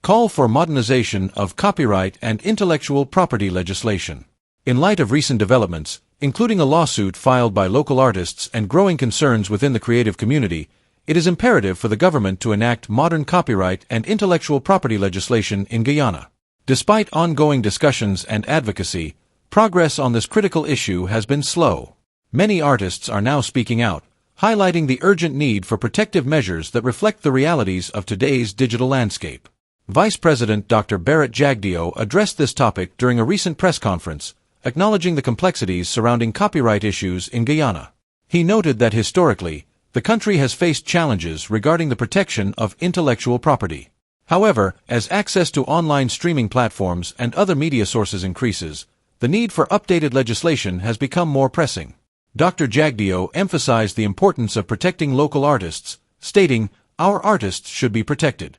Call for modernization of copyright and intellectual property legislation. In light of recent developments, including a lawsuit filed by local artists and growing concerns within the creative community, it is imperative for the government to enact modern copyright and intellectual property legislation in Guyana. Despite ongoing discussions and advocacy, progress on this critical issue has been slow. Many artists are now speaking out, highlighting the urgent need for protective measures that reflect the realities of today's digital landscape. Vice President Dr. Barrett Jagdeo addressed this topic during a recent press conference, acknowledging the complexities surrounding copyright issues in Guyana. He noted that historically, the country has faced challenges regarding the protection of intellectual property. However, as access to online streaming platforms and other media sources increases, the need for updated legislation has become more pressing. Dr. Jagdeo emphasized the importance of protecting local artists, stating, "Our artists should be protected."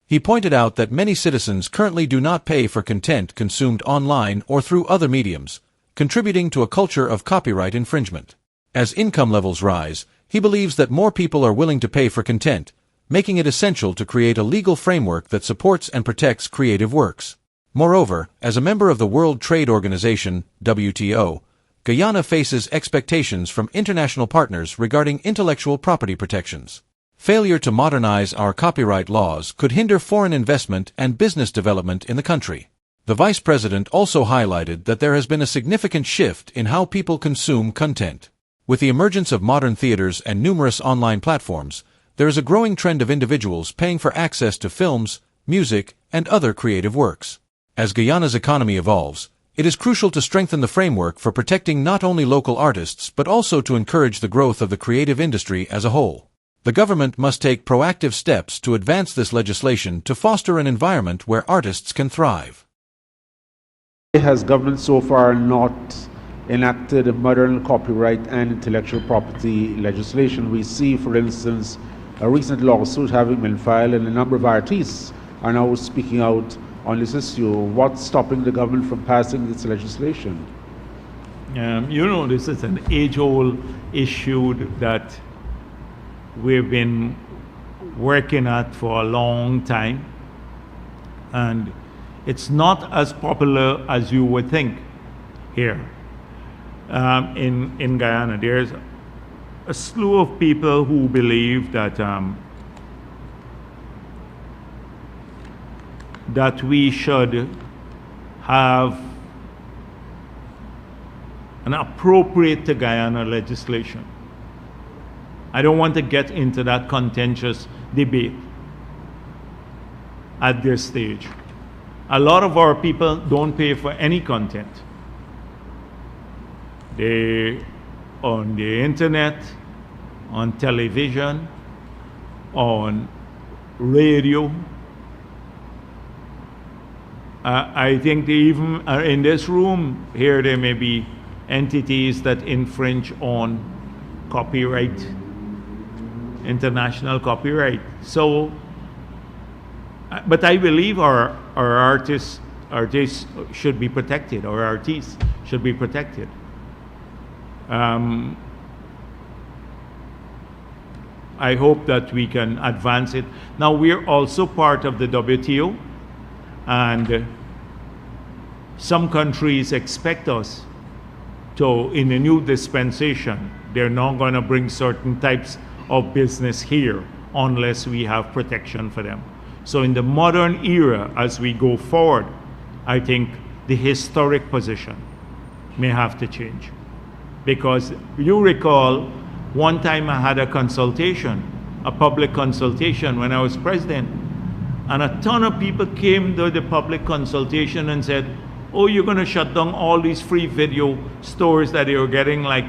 He pointed out that many citizens currently do not pay for content consumed online or through other mediums, contributing to a culture of copyright infringement. As income levels rise, he believes that more people are willing to pay for content, making it essential to create a legal framework that supports and protects creative works. Moreover, as a member of the World Trade Organization, WTO, Guyana faces expectations from international partners regarding intellectual property protections. Failure to modernize our copyright laws could hinder foreign investment and business development in the country. The Vice President also highlighted that there has been a significant shift in how people consume content. With the emergence of modern theaters and numerous online platforms, there is a growing trend of individuals paying for access to films, music, and other creative works. As Guyana's economy evolves, it is crucial to strengthen the framework for protecting not only local artists but also to encourage the growth of the creative industry as a whole. The government must take proactive steps to advance this legislation to foster an environment where artists can thrive. Has government so far not enacted modern copyright and intellectual property legislation? We see, for instance, a recent lawsuit having been filed, and a number of artists are now speaking out on this issue. What's stopping the government from passing this legislation? This is an age-old issue that we've been working at for a long time, and it's not as popular as you would think here in Guyana. There's a slew of people who believe that that we should have an appropriate to Guyana legislation. I don't want to get into that contentious debate at this stage. A lot of our people don't pay for any content. They on the internet, on television, on radio. I think they even are in this room here. There may be entities that infringe on copyright, international copyright. So, but I believe our artists should be protected. Our artists should be protected. I hope that we can advance it. Now, we're also part of the WTO, and some countries expect us to, in the new dispensation, they're not going to bring certain types of business here unless we have protection for them. So in the modern era, as we go forward, I think the historic position may have to change. Because you recall, one time I had a consultation, a public consultation when I was president, and a ton of people came to the public consultation and said, oh, you're going to shut down all these free video stores that they were getting, like,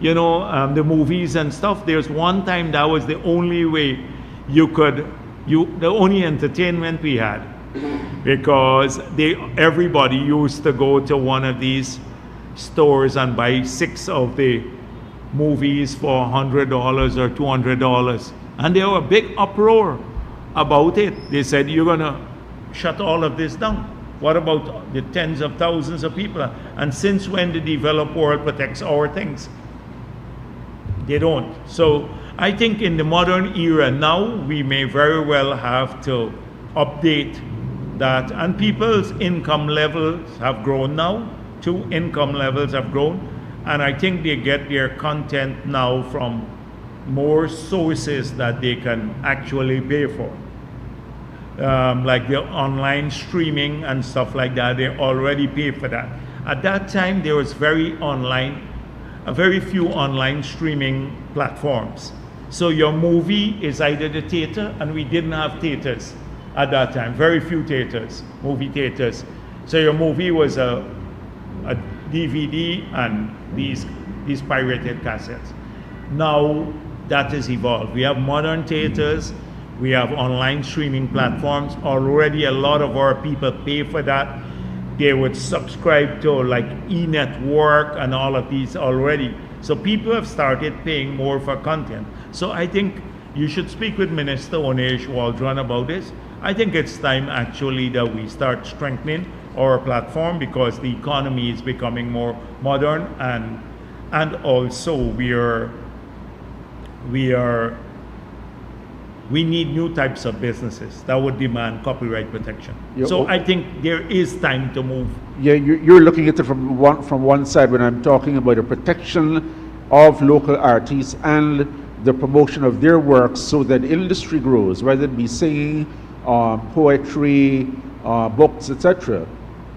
the movies and stuff. There's one time that was the only way the only entertainment we had, because everybody used to go to one of these stores and buy 6 of the movies for $100 or $200, and there was a big uproar about it. They said, you're going to shut all of this down. What about the tens of thousands of people? And since when the developed world protects our things? They don't. So I think in the modern era now, we may very well have to update that, and people's income levels have grown now. Two income levels have grown, and I think they get their content now from more sources that they can actually pay for. Like the online streaming and stuff like that, they already pay for that. At that time, there was very few online streaming platforms. So your movie is either the theater, and we didn't have theaters at that time, very few theaters, movie theaters. So your movie was a DVD and these pirated cassettes. Now that has evolved. We have modern theaters, we have online streaming platforms. Already a lot of our people pay for that. They would subscribe to like e-network and all of these already. So people have started paying more for content. So I think you should speak with Minister Onesh Waldron about this. I think it's time actually that we start strengthening our platform, because the economy is becoming more modern, and also we need new types of businesses that would demand copyright protection. Yeah, so I think there is time to move. Yeah, you're looking at it from one side, when I'm talking about the protection of local artists and the promotion of their works so that industry grows, whether it be singing, poetry, books, etc.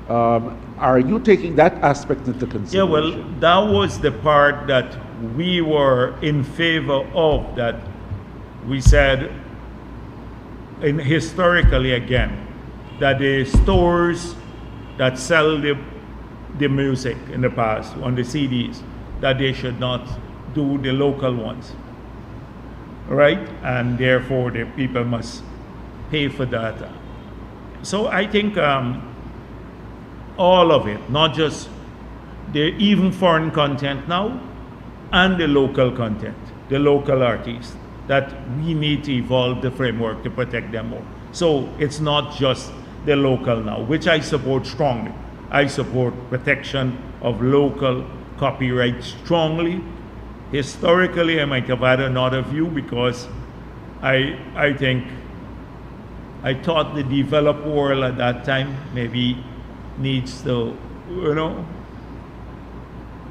Are you taking that aspect into consideration? Yeah, well, that was the part that we were in favor of, that we said, historically again, that the stores that sell the music in the past on the CDs, that they should not do the local ones, right? And therefore the people must pay for that. So I think all of it, not just even foreign content now, and the local content, the local artists, that we need to evolve the framework to protect them more. So it's not just the local now, which I support strongly. I support protection of local copyright strongly. Historically, I might have had another view, because I think I thought the developed world at that time maybe needs to,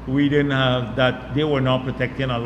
we didn't have that, they were not protecting a lot